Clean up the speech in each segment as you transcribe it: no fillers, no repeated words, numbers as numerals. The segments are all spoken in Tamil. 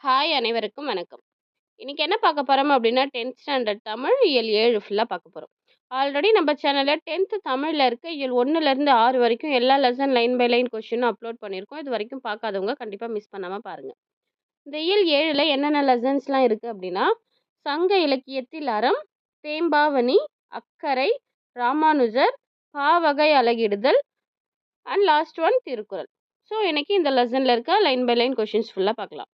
ஹாய் அனைவருக்கும் வணக்கம். இன்னைக்கு என்ன பார்க்க போறோம் அப்படின்னா 10th ஸ்டாண்டர்ட் தமிழ் இயல் 7 ஃபுல்லா பார்க்க போறோம். ஆல்ரெடி நம்ம சேனல்ல 10th தமிழ்ல இருக்க இயல் 1ல இருந்து 6 வரைக்கும் எல்லா லெசன் லைன் பை லைன் கொஸ்டினும் அப்லோட் பண்ணியிருக்கோம். இது வரைக்கும் பார்க்காதவங்க கண்டிப்பா மிஸ் பண்ணாம பாருங்க. இந்த இயல் 7ல என்னென்ன லெசன்ஸ்லாம் இருக்கு அப்படின்னா, சங்க இலக்கியத்தில் அறம், தேம்பாவணி, அக்கரை, ராமானுஜர், பாவகை அலகிடுதல் and last one Thirukkural. So இன்னைக்கு இந்த லெசன்ல இருக்க லைன் பை லைன் கொஸ்டின்ஸ் ஃபுல்லா பார்க்கலாம்.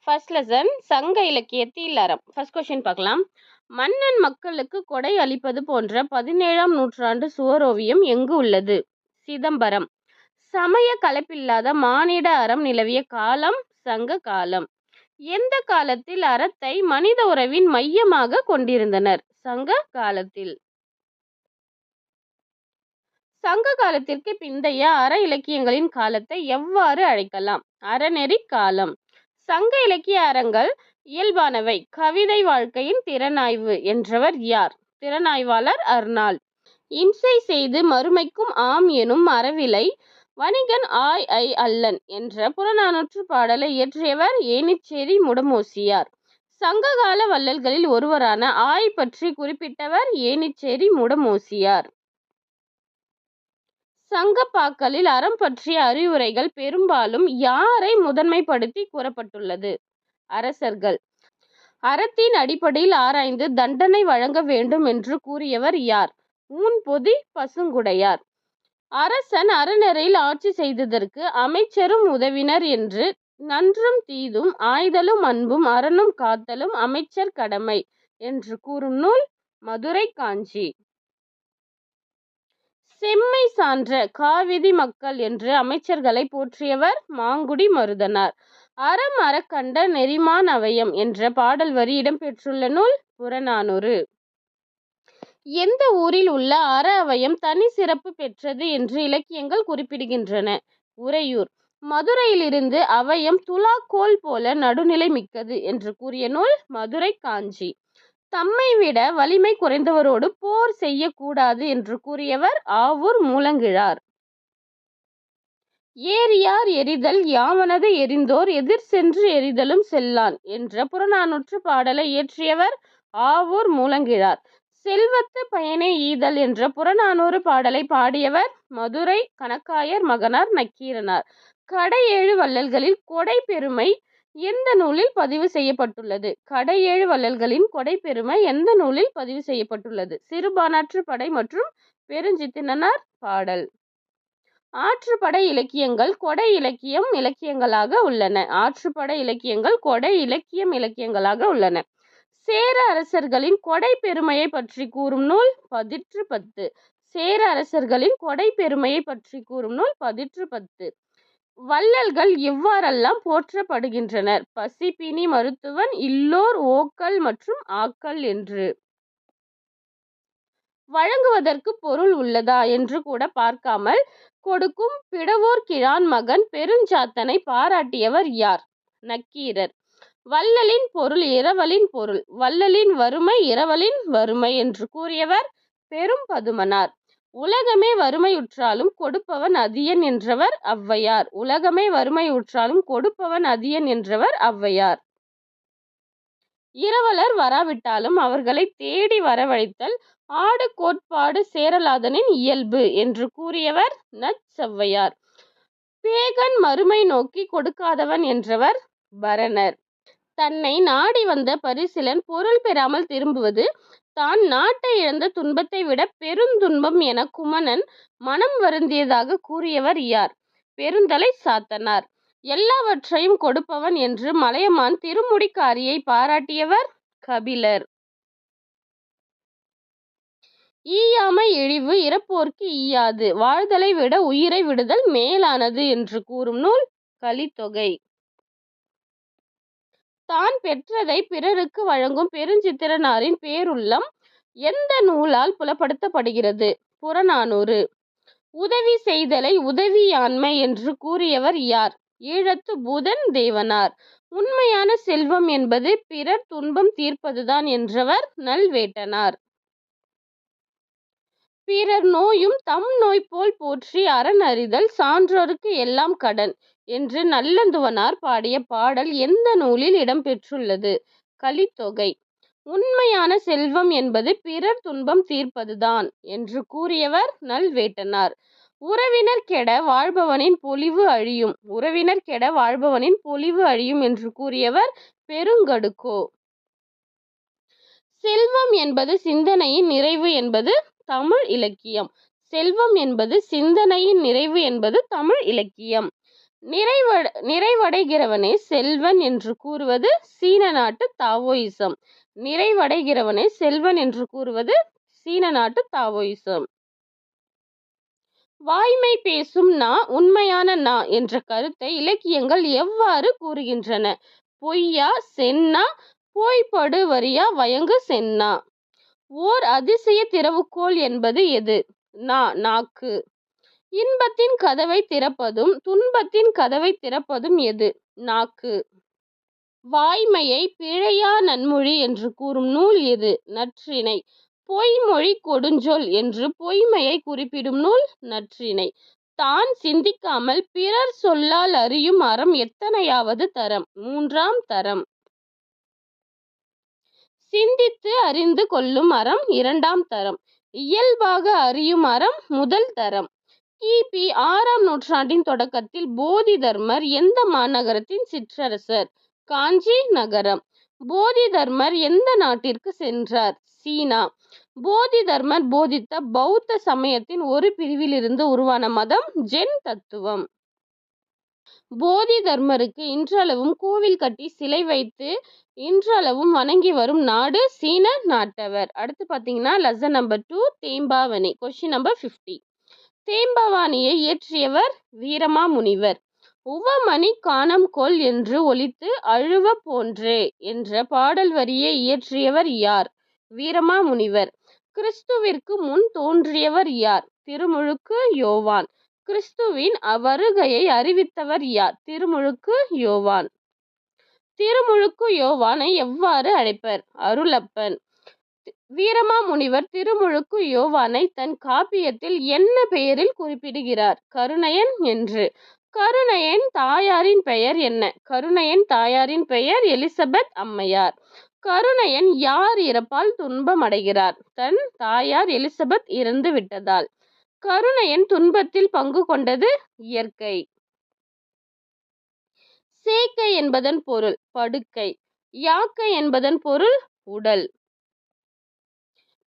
ஃபர்ஸ்ட் லெசன் சங்க இலக்கியத்தில் அறம். ஃபர்ஸ்ட் கொஸ்டின் பார்க்கலாம். மன்னன் மக்களுக்கு கொடை அளிப்பது போன்ற 17ஆம் நூற்றாண்டு சுவரோவியம் எங்கு உள்ளது? சிதம்பரம். சமய கலப்பில்லாத மானிட அறம் நிலவிய காலம் சங்க காலம். எந்த காலத்தில் அறத்தை மனித உறவின் மையமாக கொண்டிருந்தனர்? சங்க காலத்தில். சங்க காலத்திற்கு பிந்தைய அற இலக்கியங்களின் காலத்தை எவ்வாறு அழைக்கலாம்? அறநெறி காலம். சங்க இலக்கிய அறங்கள் இயல்பானவை. கவிதை வாழ்க்கையின் திறனாய்வு என்றவர் யார்? திறனாய்வாளர் அர்னால். இம்சை செய்து மறுமைக்கும் ஆம் எனும் அறவிலை வணிகன் ஆய் ஐ அல்லன் என்ற புறநானூற்று பாடலை இயற்றியவர் ஏனிச்சேரி முடமோசியார். சங்ககால வள்ளல்களில் ஒருவரான ஆய் பற்றி குறிப்பிட்டவர் ஏனிச்சேரி முடமோசியார். சங்கப்பாக்களில் அறம் பற்றிய அறிவுரைகள் பெரும்பாலும் யாரை முதன்மைப்படுத்தி கூறப்பட்டுள்ளது? அரசர்கள். அறத்தின் அடிப்படையில் ஆராய்ந்து தண்டனை வழங்க வேண்டும் என்று கூறியவர் யார்? ஊன்பொதி பசுங்குடையார். அரசன் அறநெறியில் ஆட்சி செய்ததற்கு அமைச்சரும் உதவினர் என்று நன்றும் தீதும் ஆய்தலும் அன்பும் அறனும் காத்தலும் அமைச்சர் கடமை என்று கூறும் நூல் மதுரை காஞ்சி. செம்மை சான்ற காவிதி மக்கள் என்று அமைச்சர்களை போற்றியவர் மாங்குடி மருதனார். அறம் அறக்கண்ட நெறிமான் அவயம் என்ற பாடல் வரி இடம்பெற்றுள்ள நூல் புறநானூறு. எந்த ஊரில் உள்ள அற அவயம் தனி சிறப்பு பெற்றது என்று இலக்கியங்கள் குறிப்பிடுகின்றன? உறையூர். மதுரையிலிருந்து அவயம் துலாக்கோல் போல நடுநிலை மிக்கது என்று கூறிய நூல் மதுரை காஞ்சி. தம்மை விட வலிமை குறைந்தவரோடு போர் செய்யக்கூடாது என்று கூறியவர் ஆவூர் மூலங்கிழார். ஏரியார் எரிதல் யாவனது எரிந்தோர் எதிர் சென்று எரிதலும் செல்லான் என்ற புறநானூற்று பாடலை இயற்றியவர் ஆவூர் மூலங்கிழார். செல்வத்து பயனே ஈதல் என்ற புறநானூறு பாடலை பாடியவர் மதுரை கணக்காயர் மகனார் நக்கீரனார். கடையேழு வள்ளல்களில் கொடை பெருமை எந்த நூலில் பதிவு செய்யப்பட்டுள்ளது? கடையேழு வள்ளல்களின் கொடை பெருமை எந்த நூலில் பதிவு செய்யப்பட்டுள்ளது? சிறுபானாற்று படை மற்றும் பெருஞ்சித்திரனார் பாடல். ஆற்றுப்படை இலக்கியங்கள் கொடை இலக்கியம் இலக்கியங்களாக உள்ளன. ஆற்றுப்படை இலக்கியங்கள் கொடை இலக்கியம் இலக்கியங்களாக உள்ளன. சேர அரசர்களின் கொடை பெருமையை பற்றி கூறும் நூல் பதிற்று பத்து. சேர அரசர்களின் கொடை பெருமையை பற்றி கூறும் நூல் பதிற்று பத்து. வள்ளல்கள் இவ்வாறெல்லாம் போற்றப்படுகின்றனர். பசி பிணி மருத்துவன் இல்லோர் ஓக்கல் மற்றும் ஆக்கல் என்று. வழங்குவதற்கு பொருள் உள்ளதா என்று கூட பார்க்காமல் கொடுக்கும் பிடவோர் கிழான் மகன் பெருஞ்சாத்தனை பாராட்டியவர் யார்? நக்கீரர். வள்ளலின் பொருள் இரவலின் பொருள், வள்ளலின் வறுமை இரவலின் வறுமை என்று கூறியவர் பெரும் பதுமனார். உலகமே வறுமையுற்றாலும் கொடுப்பவன் அதியன் என்றவர் ஔவையார். உலகமே வறுமையுற்றாலும் கொடுப்பவன் அதியன் என்றவர் ஔவையார். இரவலர் வராவிட்டாலும் அவர்களை தேடி வரவழைத்தல் ஆடு கோட்பாடு சேரலாதனின் இயல்பு என்று கூறியவர் நச்சவ்வையார். பேகன் மறுமை நோக்கி கொடுக்காதவன் என்றவர் பரணர். தன்னை நாடி வந்த பரிசிலன் பொருள் பெறாமல் திரும்புவது தான் நாட்டை இழந்த துன்பத்தை விட பெருந்துன்பம் என குமணன் மனம் வருந்தியதாக கூறியவர் யார்? பெருந்தலை சாத்தனார். எல்லாவற்றையும் கொடுப்பவன் என்று மலையமான் திருமுடிக்காரியை பாராட்டியவர் கபிலர். ஈயாமை இழிவு இறப்போர்க்கு ஈயாது, வாழ்தலை விட உயிரை விடுதல் மேலானது என்று கூறும் நூல் கலித்தொகை. தான் பெற்றதை பிறருக்கு வழங்கும் பெருஞ்சித்திரனாரின் பேருள்ளம் எந்த நூலால் புலப்படுத்தப்படுகிறது? புறநானூறு. உதவி செய்தலை உதவியாண்மை என்று கூறியவர் யார்? ஈழத்து பூதன் தேவனார். உண்மையான செல்வம் என்பது பிறர் துன்பம் தீர்ப்பதுதான் என்றவர் நல்வேட்டனார். பிறர் நோயும் தம் நோய் போல் போற்றி அரண் அறிதல் சான்றோருக்கு எல்லாம் கடன் என்று நல்லந்துவனார் பாடிய பாடல் எந்த நூலில் இடம்பெற்றுள்ளது? கலித்தொகை. உண்மையான செல்வம் என்பது பிறர் துன்பம் தீர்ப்பதுதான் என்று கூறியவர் நல்வேட்டனார். உறவினர் கெட வாழ்பவனின் பொலிவு அழியும். உறவினர் கெட வாழ்பவனின் பொலிவு அழியும் என்று கூறியவர் பெருங்கடுகோ. செல்வம் என்பது சிந்தனையின் நிறைவு என்பது தமிழ் இலக்கியம். செல்வம் என்பது சிந்தனையின் நிறைவு என்பது தமிழ் இலக்கியம். நிறைவடைகிறவனே செல்வன் என்று கூறுவது சீன நாட்டு தாவோயிசம். நிறைவடைகிறவனே செல்வன் என்று கூறுவது சீன நாட்டு தாவோயிசம். வாய்மை பேசும் நா உண்மையான நா என்ற கருத்தை இலக்கியங்கள் எவ்வாறு கூறுகின்றன? பொய்யா சென்னா போய்படு வரியா வயங்கு சென்னா. ஓர் அதிசய திறவுகோல் என்பது எது? நாக்கு. இன்பத்தின் கதவை திறப்பதும் துன்பத்தின் கதவை திறப்பதும் எது? நாக்கு. வாய்மையை பிழையா நன்மொழி என்று கூறும் நூல் எது? நற்றிணை. பொய்மொழி கொடுஞ்சொல் என்று பொய்மையை குறிப்பிடும் நூல் நற்றிணை. தான் சிந்திக்காமல் பிறர் சொல்லால் அறியும் அறம் எத்தனையாவது தரம்? 3ஆம் தரம். சிந்தித்து அறிந்து கொள்ளும் அறம் 2ஆம் தரம். இயல்பாக அறியும் அறம் 1 தரம். கிபி 6ஆம் நூற்றாண்டின் தொடக்கத்தில் போதி தர்மர் எந்த மாநகரத்தின் சிற்றரசர்? காஞ்சி நகரம். போதி தர்மர் எந்த நாட்டிற்கு சென்றார்? சீனா. போதி தர்மர் போதித்த பௌத்த சமயத்தின் ஒரு பிரிவிலிருந்து உருவான மதம் ஜென் தத்துவம். போதி தர்மருக்கு இன்றளவும் கோவில் கட்டி சிலை வைத்து இன்றளவும் வணங்கி வரும் நாடு சீன நாட்டவர். அடுத்து பார்த்தீங்கன்னா lesson number 2 Thembavani. Question number 50. தேம்பாவணியை இயற்றியவர் வீரமாமுனிவர். உவமணி காணம் கொள் என்று ஒலித்து அழுவ போன்றே என்ற பாடல் வரியை இயற்றியவர் யார்? வீரமாமுனிவர். கிறிஸ்துவிற்கு முன் தோன்றியவர் யார்? திருமுழுக்கு யோவான். கிறிஸ்துவின் வருகையை அறிவித்தவர் யார்? திருமுழுக்கு யோவான். திருமுழுக்கு யோவானை எவ்வாறு அழைப்பர்? அருளப்பன். வீரமாமுனிவர் திருமுழுக்கு யோவானை தன் காப்பியத்தில் என்ன பெயரில் குறிப்பிடுகிறார்? கருணையன் என்று. கருணையன் தாயாரின் பெயர் என்ன? கருணையன் தாயாரின் பெயர் எலிசபெத் அம்மையார். கருணையன் யார் இறப்பால் துன்பம் அடைகிறார்? தன் தாயார் எலிசபெத் இறந்து விட்டதால். கருணையன் துன்பத்தில் பங்கு கொண்டது இயற்கை. சேக்கை என்பதன் பொருள் படுக்கை. யாக்கை என்பதன் பொருள் உடல்.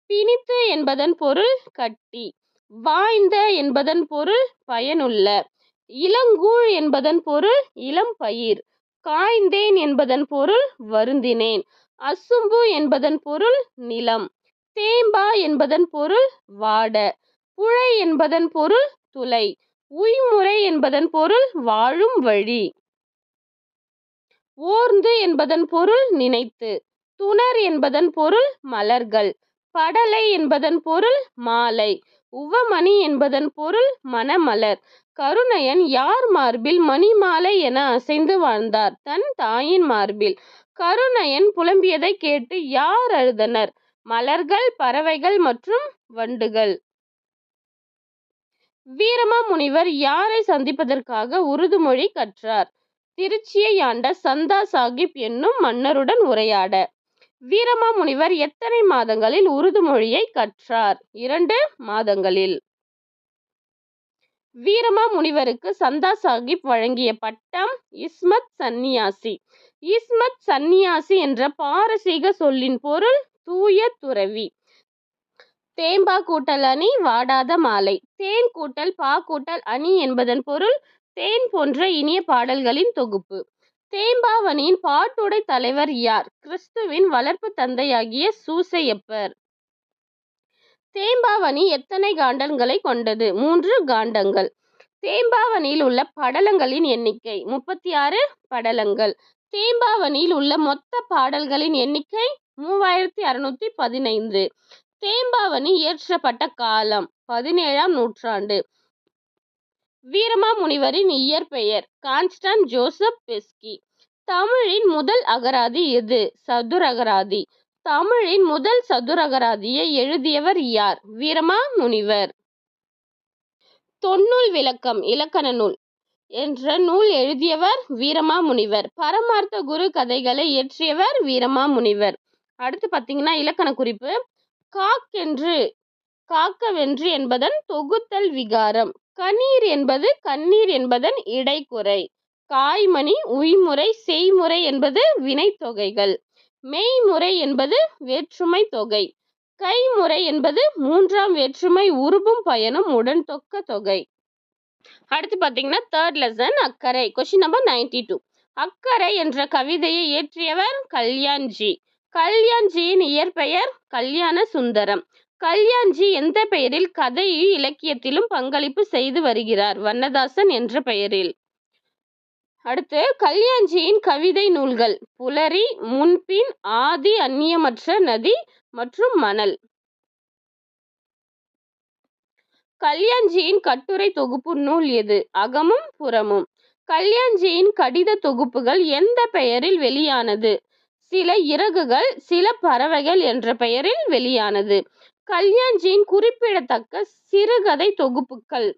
பிணித்து என்பதன் பொருள் கட்டி. வாய்ந்த என்பதன் பொருள் பயனுள்ள. இளங்கூழ் என்பதன் பொருள் இளம் பயிர். காய்ந்தேன் என்பதன் பொருள் வருந்தினேன். அசும்பு என்பதன் பொருள் நிலம். தேம்பா என்பதன் பொருள் வாட. புழை என்பதன் பொருள் துளை. உய்முறை என்பதன் பொருள் வாழும் வழி. ஓர்ந்து என்பதன் பொருள் நினைத்து. துணர் என்பதன் பொருள் மலர்கள். படலை என்பதன் பொருள் மாலை. உவமணி என்பதன் பொருள் மணமலர். கருணையன் யார் மார்பில் மணிமாலை என அசைந்து வாழ்ந்தார்? தன் தாயின் மார்பில். கருணையன் புலம்பியதை கேட்டு யார் அழுதனர்? மலர்கள், பறவைகள் மற்றும் வண்டுகள். வீரமாமுனிவர் யாரை சந்திப்பதற்காக உருது மொழி கற்றார்? திருச்சியை ஆண்ட சந்தா சாகிப் என்னும் மன்னருடன் உரையாட. வீரமாமுனிவர் எத்தனை மாதங்களில் உருது மொழியை கற்றார்? 2 மாதங்களில். வீரமாமுனிவருக்கு சந்தா சாகிப் வழங்கிய பட்டம் இஸ்மத் சந்நியாசி. இஸ்மத் சந்நியாசி என்ற பாரசீக சொல்லின் பொருள் தூய துறவி. தேம்பா கூட்டல் அணி வாடாத மாலை. தேன் கூட்டல் பா கூட்டல் அணி என்பதன் பொருள் தேன் போன்ற இனிய பாடல்களின் தொகுப்பு. தேம்பாவணியின் பாட்டுடை தலைவர் யார்? கிறிஸ்துவின் வளர்ப்பு தந்தையாகிய சூசையப்பர். தேம்பாவணி எத்தனை காண்டங்களை கொண்டது? 3 காண்டங்கள். தேம்பாவணியில் உள்ள படலங்களின் எண்ணிக்கை 36 படலங்கள். தேம்பாவணியில் உள்ள மொத்த பாடல்களின் எண்ணிக்கை 3615. தேம்பாவணி இயற்றப்பட்ட காலம் 17ஆம் நூற்றாண்டு. வீரமாமுனிவரின் இயற்பெயர் கான்ஸ்டன்ட் ஜோசப் பெஸ்கி. தமிழின் முதல் அகராதி எது? சதுரகராதி. தமிழின் முதல் சதுரகராதியை எழுதியவர் யார்? வீரமாமுனிவர். தொன்னூல் விளக்கம் இலக்கண நூல். என்ற நூல் எழுதியவர் வீரமாமுனிவர். பரமார்த்த குரு கதைகளை இயற்றியவர் வீரமாமுனிவர். அடுத்து பார்த்தீங்கன்னா இலக்கண குறிப்பு. காக்கென்று காக்கவென்று என்பதன் தொகுத்தல் விகாரம். கணீர் என்பது கண்ணீர் என்பதன் இடைக்குறை. காய்மணி உய்முறை செய்முறை என்பது வினைத்தொகைகள். மெய்முறை என்பது வேற்றுமை தொகை. கைமுறை என்பது மூன்றாம் வேற்றுமை உருபும் பயனும் உடன் தொக்க தொகை. அடுத்து பார்த்தீங்கன்னா தேர்ட் லெசன் அக்கறை. Question number 92. அக்கறை என்ற கவிதையை இயற்றியவர் கல்யாண்ஜி. கல்யாண்ஜியின் இயற்பெயர் கல்யாண சுந்தரம். கல்யாண்ஜி எந்த பெயரில் கதை இலக்கியத்திலும் பங்களிப்பு செய்து வருகிறார்? வண்ணதாசன் என்ற பெயரில். அடுத்து கல்யாண்ஜியின் கவிதை நூல்கள் புலரி, முன்பின், ஆதி, அந்நியமற்ற நதி மற்றும் மணல். கல்யாண்ஜியின் கட்டுரை தொகுப்பு நூல் எது? அகமும் புறமும். கல்யாண்ஜியின் கடித தொகுப்புகள் எந்த பெயரில் வெளியானது? சில இறகுகள் சில பறவைகள் என்ற பெயரில் வெளியானது. கல்யாண்ஜியின் குறிப்பிடத்தக்க சிறுகதை தொகுப்புகள்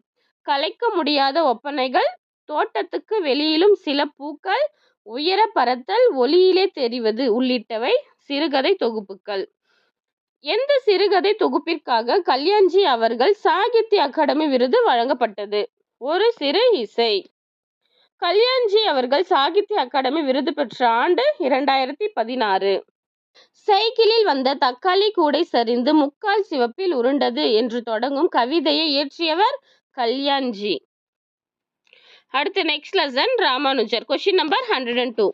கலைக்க முடியாத ஒப்பனைகள், தோட்டத்துக்கு வெளியிலும் சில பூக்கள், உயர பறத்தல், ஒளியிலே தெரிவது உள்ளிட்டவை சிறுகதை தொகுப்புகள். எந்த சிறுகதை தொகுப்பிற்காக கல்யாண்ஜி அவர்கள் சாகித்ய அகாடமி விருது வழங்கப்பட்டது? ஒரு சிறு இசை. கல்யாண்ஜி அவர்கள் சாகித்ய அகாடமி விருது பெற்ற ஆண்டு 2016. சைக்கிளில் வந்த தக்காளி கூடை சரிந்து முக்கால் சிவப்பில் உருண்டது என்று தொடங்கும் கவிதையை இயற்றியவர் கல்யாண்ஜி. அடுத்து next lesson Ramanujar. Question number 102.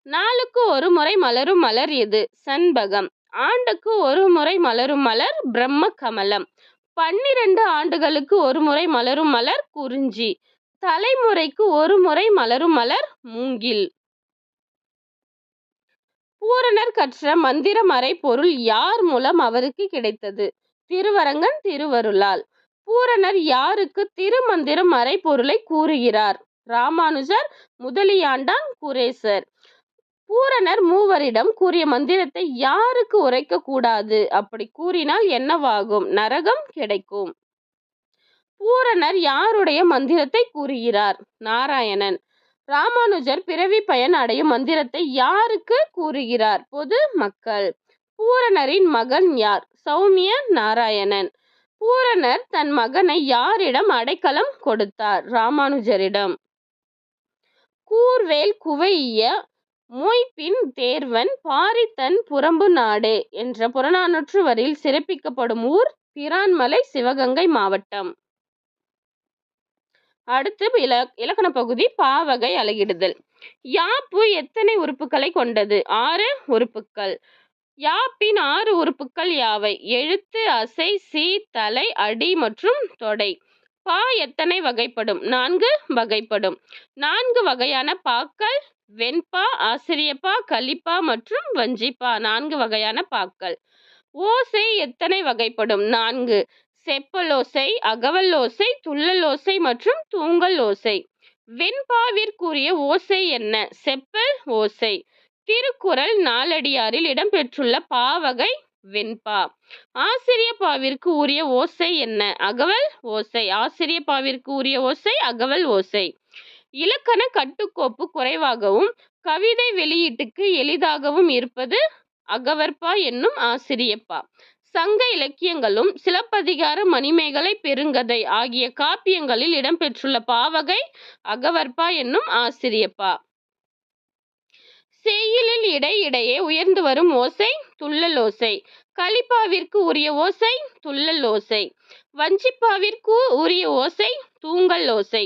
நாளுக்கு ஒரு முறை மலரும் மலர் எது? சண்பகம். ஆண்டுக்கு ஒரு முறை மலரும் மலர் பிரம்ம கமலம். 12 ஆண்டுகளுக்கு ஒரு முறை மலரும் மலர் குறிஞ்சி. தலைமுறைக்கு ஒரு முறை மலரும் மலர் மூங்கில். பூரணர் கற்ற மந்திர மறைபொருள் யார் மூலம் அவருக்கு கிடைத்தது? திருவரங்கன் திருவருளால். பூரணர் யாருக்கு திருமந்திரம் மறைபொருளை கூறுகிறார்? ராமானுஜர், முதலியாண்டான், குரேசர். பூரணர் மூவரிடம் கூறிய மந்திரத்தை யாருக்கு உரைக்க கூடாது? அப்படி கூறினால் என்னவாகும்? நரகம் கிடைக்கும். பூரணர் யாருடைய மந்திரத்தை கூறுகிறார்? நாராயணன். ராமானுஜர் பிறவி பயன் அடையும் மந்திரத்தை யாருக்கு கூறுகிறார்? பொது மக்கள். பூரணரின் மகன் யார்? சௌமிய நாராயணன். பூரணர் தன் மகனை யாரிடம் அடைக்கலம் கொடுத்தார்? ராமானுஜரிடம். கூர்வேல் குவைய மொய்பின் தேர்வன் பாரித்தன் புறம்பு நாடே என்ற புறநானூற்று வரியில் சிறப்பிக்கப்படும் ஊர் பிரான்மலை, சிவகங்கை மாவட்டம். அடுத்து இலக்கண பகுதி பாவகை அலகிடுதல். யாப்பு எத்தனை உறுப்புகளை கொண்டது? 6 உறுப்புகள். யாப்பின் 6 உறுப்புகள் யாவை? எழுத்து, அசை, சீர், தலை, அடி மற்றும் தொடை. பா எத்தனை வகைப்படும்? 4 வகைப்படும். 4 வகையான பாக்கள் வெண்பா, ஆசிரியப்பா, கலிப்பா மற்றும் வஞ்சிப்பா. 4 வகையான பாக்கள். ஓசை எத்தனை வகைப்படும்? 4. செப்பலோசை, அகவல்லோசை, துள்ளலோசை மற்றும் தூங்கல் ஓசை. வெண்பாவிற்குரிய ஓசை என்ன? செப்பல் ஓசை. திருக்குறள் நாலடியாரில் இடம்பெற்றுள்ள பாவகை வெண்பா. ஆசிரியப்பாவிற்கு உரிய ஓசை என்ன? அகவல் ஓசை. ஆசிரியப்பாவிற்கு உரிய ஓசை அகவல் ஓசை. இலக்கண கட்டுக்கோப்பு குறைவாகவும் கவிதை வெளியீட்டுக்கு எளிதாகவும் இருப்பது அகவற்பா என்னும் ஆசிரியப்பா. சங்க இலக்கியங்களும் சிலப்பதிகார, மணிமேகலை, பெருங்கதை ஆகிய காப்பியங்களில் இடம்பெற்றுள்ள பாவகை அகவற்பா என்னும் ஆசிரியப்பா. செய்யுளில் இடையிடையே உயர்ந்து வரும் ஓசை துள்ளலோசை. கலிப்பாவிற்கு உரிய ஓசை துள்ளல் ஓசை. வஞ்சிப்பாவிற்கு உரிய ஓசை தூங்கல் ஓசை.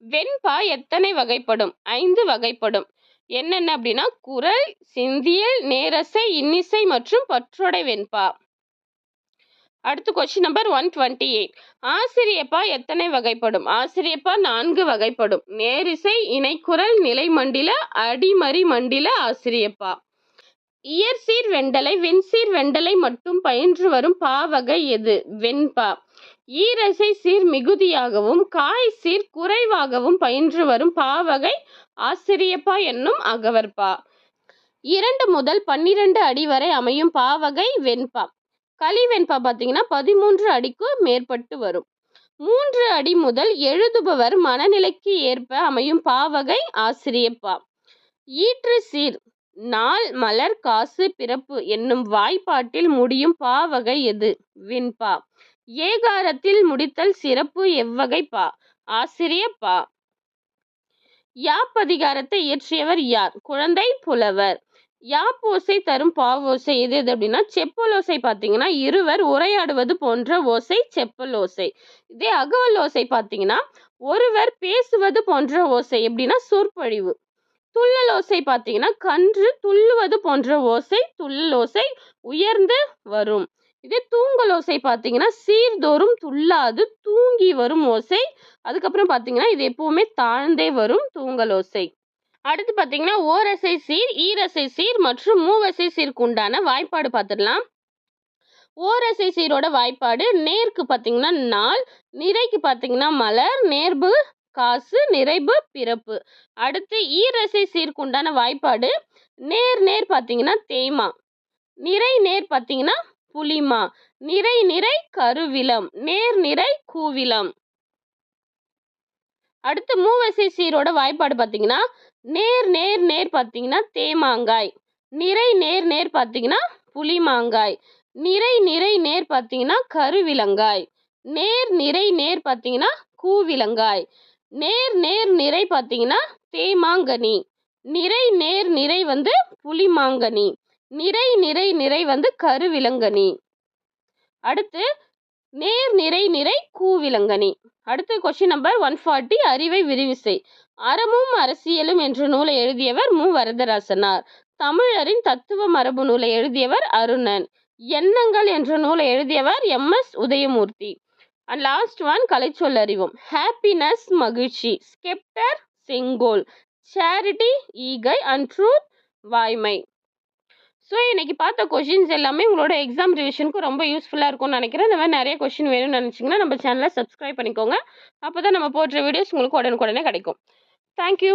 வெண்பா எத்தனை வகைப்படும்? 5 வகைப்படும். என்னென்ன அப்படின்னா குரல், சிந்தியல், நேரசை, இன்னிசை மற்றும் பற்றொடை வெண்பா. அடுத்து கொஸ்டின் நம்பர் 128. ஆசிரியப்பா எத்தனை வகைப்படும்? ஆசிரியப்பா 4 வகைப்படும். நேரிசை, இணைக்குரல், நிலைமண்டில, அடிமறி மண்டில ஆசிரியப்பா. இயற்சீர் வெண்டலை, வெண்சீர் வெண்டலை மட்டும் பயின்று வரும் பாவகை எது? வெண்பா. ஈரசை சீர் மிகுதியாகவும் காய் சீர் குறைவாகவும் பயின்று வரும் பாவகை ஆசிரியப்பா என்னும் அகவற்பா. 2 முதல் 12 அடி வரை அமையும் பாவகை வெண்பா. களி வெண்பா பார்த்தீங்கன்னா 13 அடிக்கு மேற்பட்டு வரும். 3 அடி முதல் எழுதுபவர் மனநிலைக்கு ஏற்ப அமையும் பாவகை ஆசிரியப்பா. ஈற்று சீர் நாள் மலர் காசு பிறப்பு என்னும் வாய்ப்பாட்டில் முடியும் பாவகை எது? வின்பா. ஏகாரத்தில் முடித்தல் சிறப்பு எவ்வகை பா? ஆசிரியப்பா. யாப்பதிகாரத்தை இயற்றியவர் யார்? குழந்தை புலவர். யாப்போசை தரும் பாவோசை எது எது அப்படின்னா செப்பலோசை பார்த்தீங்கன்னா இருவர் உரையாடுவது போன்ற ஓசை செப்பலோசை. இதே அகவல் ஓசை பார்த்தீங்கன்னா ஒருவர் பேசுவது போன்ற ஓசை எப்படின்னா சொற்பொழிவு. துள்ளல் ஓசை பார்த்தீங்கன்னா கன்று துள்ளுவது போன்ற ஓசை துள்ளல் ஓசை உயர்ந்து வரும். இதே தூங்கல் ஓசை பார்த்தீங்கன்னா சீர்தோறும் துள்ளாது தூங்கி வரும் ஓசை. அதுக்கப்புறம் பார்த்தீங்கன்னா இது எப்பவுமே தாழ்ந்தே வரும் தூங்கல் ஓசை. அடுத்து பார்த்தீங்கன்னா ஓரசை சீர் ஈரசை சீர் மற்றும் மூவசை சீருக்கு உண்டான வாய்ப்பாடு பார்த்துடலாம். ஓரசை சீரோட வாய்ப்பாடு நேருக்கு பார்த்தீங்கன்னா நாள், நிறைக்கு பார்த்தீங்கன்னா மலர், நேர்பு காசு, நிறைவு பிறப்பு. அடுத்து ஈரசை சீருக்கு உண்டான வாய்ப்பாடு நேர் நேர் பார்த்தீங்கன்னா தேய்மா, நிறை நேர் பார்த்தீங்கன்னா புளிமா, நிறை நிறை கருவிலம், நேர் நிறை கூவிலம். அடுத்து மூவசை சீரோட வாய்ப்பாடு பார்த்தீங்கன்னா நேர் நேர் நேர் பார்த்தீங்கன்னா தேமாங்காய், நிறை நேர் நேர் பார்த்தீங்கன்னா புளிமாங்காய், நிறை நிறை நேர் பார்த்தீங்கன்னா கருவிலங்காய், நேர் நிறை நேர் பார்த்தீங்கன்னா கூவிலங்காய், நேர் நேர் நிறை பார்த்தீங்கன்னா தேமாங்கனி, நிறை நேர் நிறை வந்து புளிமாங்கனி, நிறை நிறை நிறை வந்து கருவிலங்கனி. அடுத்து நேர் நிறை நிறை கூவிலங்கனி. அடுத்து கொஸ்டின் நம்பர் 140 அறிவை விரிவிசை. அறமும் அரசியலும் என்ற நூலை எழுதியவர் மு. வரதராசனார். தமிழரின் தத்துவ மரபு நூலை எழுதியவர் அருணன். எண்ணங்கள் என்ற நூலை எழுதியவர் MS. Udhayamoorthy. And last one கலைச்சொல் அறிவோம். ஹாப்பினஸ் மகிழ்ச்சி, ஸ்கெப்டர் செங்கோல், சேரிட்டி ஈகை அண்ட் ட்ரூத் வாய்மை. ஸோ இன்னைக்கு பார்த்த கொஷின்ஸ் எல்லாமே உங்களோட எக்ஸாம் ரிவிஷனுக்கு ரொம்ப யூஸ்ஃபுல்லாக இருக்கும்னு நினைக்கிறேன். இந்த மாதிரி நிறைய கொஷின் வேணும்னு நினச்சிங்கன்னா நம்ம சேனலை சப்ஸ்கிரைப் பண்ணிக்கோங்க. அப்போ தான் நம்ம போடுற வீடியோஸ் உங்களுக்கு உடனுக்குடனே கிடைக்கும். தேங்க்யூ.